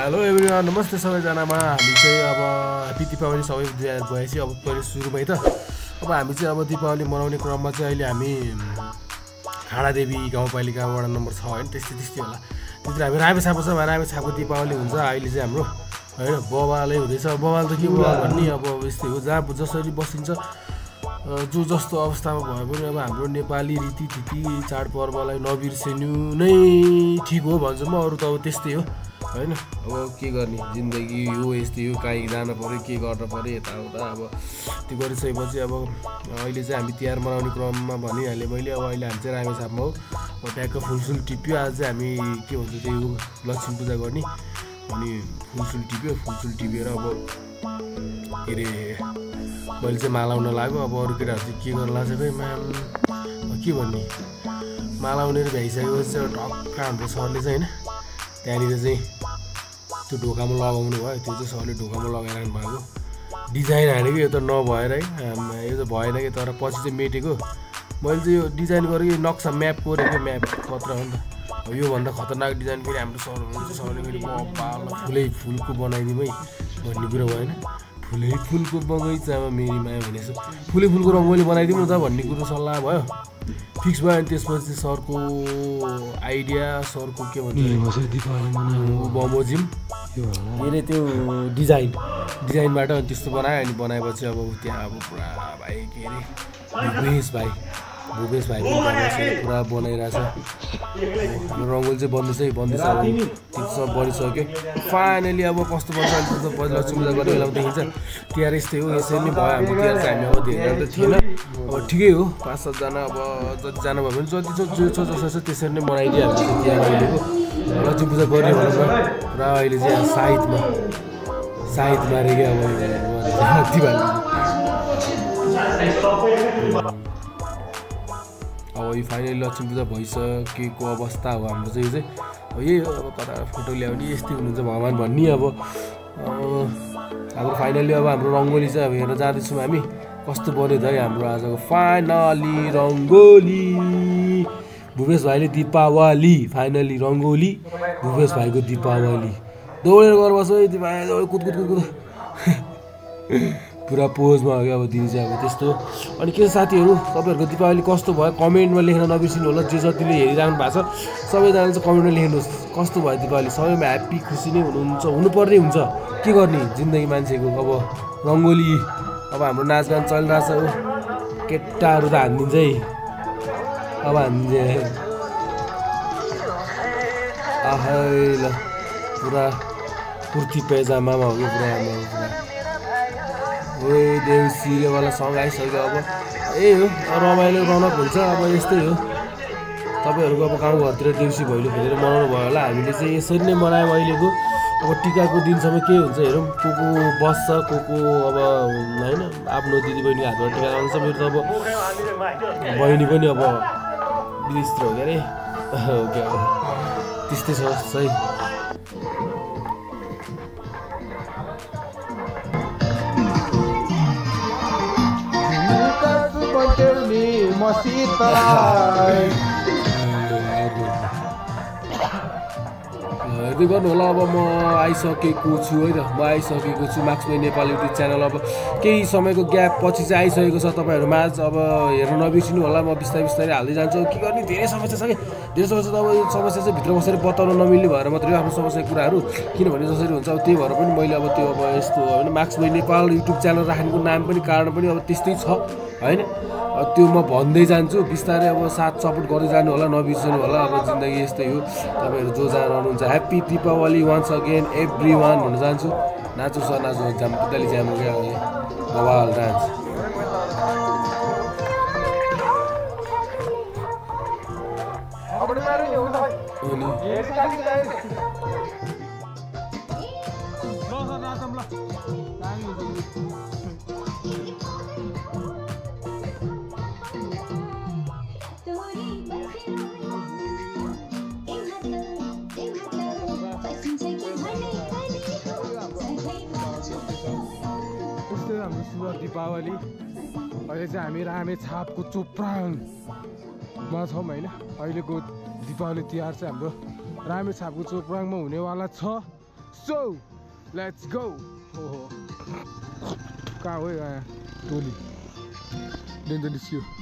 Hello everyone, नमस्ते सबैजनामा। हामी चाहिँ अब ह्यापी दीपावली सबै भएपछि अब पहिले सुरुमै त अब हामी चाहिँ अब दीपावली मनाउने क्रममा चाहिँ अहिले हामी खाडादेवी गाउँपालिका वडा नम्बर 6 होइन, त्यस्तै होला। त्यतिर हामी रामेछापको छ। रामेछापको दीपावली हुन्छ अहिले चाहिँ हाम्रो होइन। बबालै हुँदैछ। बबाल त के बबाल भन्ने अब यस्तै हो, जहाँ जसरी बसिन्छ जो जस्तो अवस्थामा भए पनि अब हाम्रो नेपाली रीतिथिति चाडपर्वलाई नबिर्सिनु नै ठिक हो भन्छु म। अरू त अब त्यस्तै हो होइन। अब के गर्ने, जिन्दगी हो यस्तै हो। काहीँ जानु पऱ्यो, के गर्नु पऱ्यो, यताउता अब त्यो गरिसकेपछि अब अहिले चाहिँ हामी तिहार मनाउने क्रममा भनिहालेँ मैले। अब अहिले हामी चाहिँ रामेछापमा हो। अब ट्याक्क फुलसुल टिप्यो। आज चाहिँ हामी के भन्छ त्यो लक्ष्मी पूजा गर्ने अनि फुलसुल टिपेर अब के अरे मैले चाहिँ मालाउन लाग्यो। अब अरू केटाहरू चाहिँ के गर्न लाग्छ खै म्याम, के भन्ने, मालाउने भ्याइसकेपछि चाहिँ टक्क हाम्रो सरले चाहिँ होइन त्यहाँनिर चाहिँ त्यो ढोकामा लगाउनु भयो। त्यो चाहिँ सरले ढोकामा लगाइरहनु भएको डिजाइन हानेको। यो त नभएर है, यो त भएन कि, तर पछि चाहिँ मेटेको। मैले चाहिँ यो डिजाइन गरेको नक्सा म्याप कोरेको, म्याप पत्र हो नि त। अब योभन्दा खतरनाक डिजाइन फेरि हाम्रो सर हुनुहुन्छ। सरले फेरि फुलै फुलको बनाइदिउँ है भन्ने कुरा भएन। फुलको बगैँचामा मेरी माया भनेको फुलै फुलको रङ्गोली बनाइदिउँ न त भन्ने कुरो सल्लाह भयो, फिक्स भयो। अनि त्यसपछि सरको आइडिया, सरको के भन्छ बमोजिम के अरे त्यो डिजाइनबाट अनि त्यस्तो बनायो। अनि बनाएपछि अब त्यहाँ अब पुरा भाइ के अरे भुपेश भाइ पुरा बनाइरहेछ। हाम्रो रङ्गोली चाहिँ बन्दैछ अब त्यो सब बनिसक्यो। फाइनली अब कस्तो बन्छ अहिले त पहिला लक्ष्मी पूजा गर्ने बेलामा देखिन्छ। तिहार यस्तै हो, यसरी नै भयो हाम्रो तिहार चाहिँ। हामी अब धेरै त थिएन, अब ठिकै हो 5-7 जना अब जतिजना भयो भने जति जो छ जसो छ त्यसरी नै मनाइदियो हामी चाहिँ तिहार अहिलेको। लक्ष्मी पूजा गर्ने भनेर पुरा अहिले चाहिँ साइदमा रे क्या अब यो फाइनली लक्ष्मी पूजा भइसकेको अवस्था हो हाम्रो चाहिँ। यो चाहिँ अब यही हो। अब कता फोटो ल्याउने यस्तै हुनुहुन्छ भगवान् भन्ने। अब हाम्रो फाइनली अब हाम्रो रङ्गोली चाहिँ अब हेर्न जाँदैछौँ हामी कस्तो बन्यो त है हाम्रो आजको फाइनली रङ्गोली। भुपेश भाइले दीपावली फाइनली रङ्गोली, भुपेश भाइको दीपावली। दौडेर गर्नुपर्छ है दिपावली, कुद पुरा पोजमा हो क्या अब दिन चाहिँ अब त्यस्तो। अनि के साथीहरू तपाईँहरूको दीपावली कस्तो भयो कमेन्टमा लेख्न नबिर्सिनु होला। जो जतिले हेरिरहनु भएको छ सबैजना चाहिँ कमेन्टमा लेख्नुहोस् कस्तो भयो दीपावली। सबैमा ह्याप्पी खुसी नै हुनुहुन्छ, हुनुपर्ने हुन्छ। के गर्ने जिन्दगी मान्छेको। अब रङ्गोली अब हाम्रो नाचगान चलिरहेछ हो। केटाहरू त हानिदिन्छ है, अब हानिदिन्छ आहै ल पुरा कुर्ती पैजामामा हो कि पुरा ए देउसीवाला सङ्ग आइसक्यो। अब यही हो रमाइलो रौनक हुन्छ। अब यस्तै हो। तपाईँहरूको अब गाउँघरतिर देउसी भैलो खेलेर मनाउनु भयो होला। हामीले चाहिँ यसरी नै मनायौँ अहिलेको। अब टिकाको दिनसम्म के हुन्छ हेरौँ, को बस्छ को अब होइन आफ्नो दिदीबहिनीको हातबाट टिका लगाउँछ। मेरो त अब बहिनी पनि अब विदेशतिर हो क्या अरे हो क्या अब त्यस्तै छ है। हेर्दै गर्नु होला। अब म आइसकेको छु है त, म आइसकेको छु मार्क्समै नेपाल युट्युब च्यानल। अब केही समयको ग्याप पछि चाहिँ आइसकेको छ तपाईँहरूमा। अब हेर्न नबिर्सिनु होला। म बिस्तारै हाल्दै जान्छु। के गर्ने धेरै समस्या छ कि धेरै समस्या त अब यो समस्या चाहिँ भित्र बसेर बताउन नमिल्ने भएर मात्रै आफ्नो समस्याको कुराहरू किनभने जसरी हुन्छ अब त्यही भएर पनि मैले अब त्यो अब यस्तो होइन marks by Nepal YouTube channel राख्नुको नाम पनि कारण पनि अब त्यस्तै छ होइन त्यो म भन्दै जान्छु बिस्तारै अब साथ सपोर्ट गर्दै जानु होला नबिर्सनु होला अब जिन्दगी यस्तै हो तपाईँहरू जो जहाँ रहनुहुन्छ happy Deepawali once again every one भन्न चाहन्छु नाचो सर नाचो जाम पुतली जाम हो क्या बवाल डान्स हाम्रो सुरुवात दीपावली अहिले चाहिँ हामी रामेछापको चोप्राङमा छौँ होइन अहिलेको दीपावली तिहार चाहिँ हाम्रो रामेछापको चोप्राङमा हुनेवाला छ सो लेट्स गो ओहो कहाँ हो यहाँ टोली निस्क्यो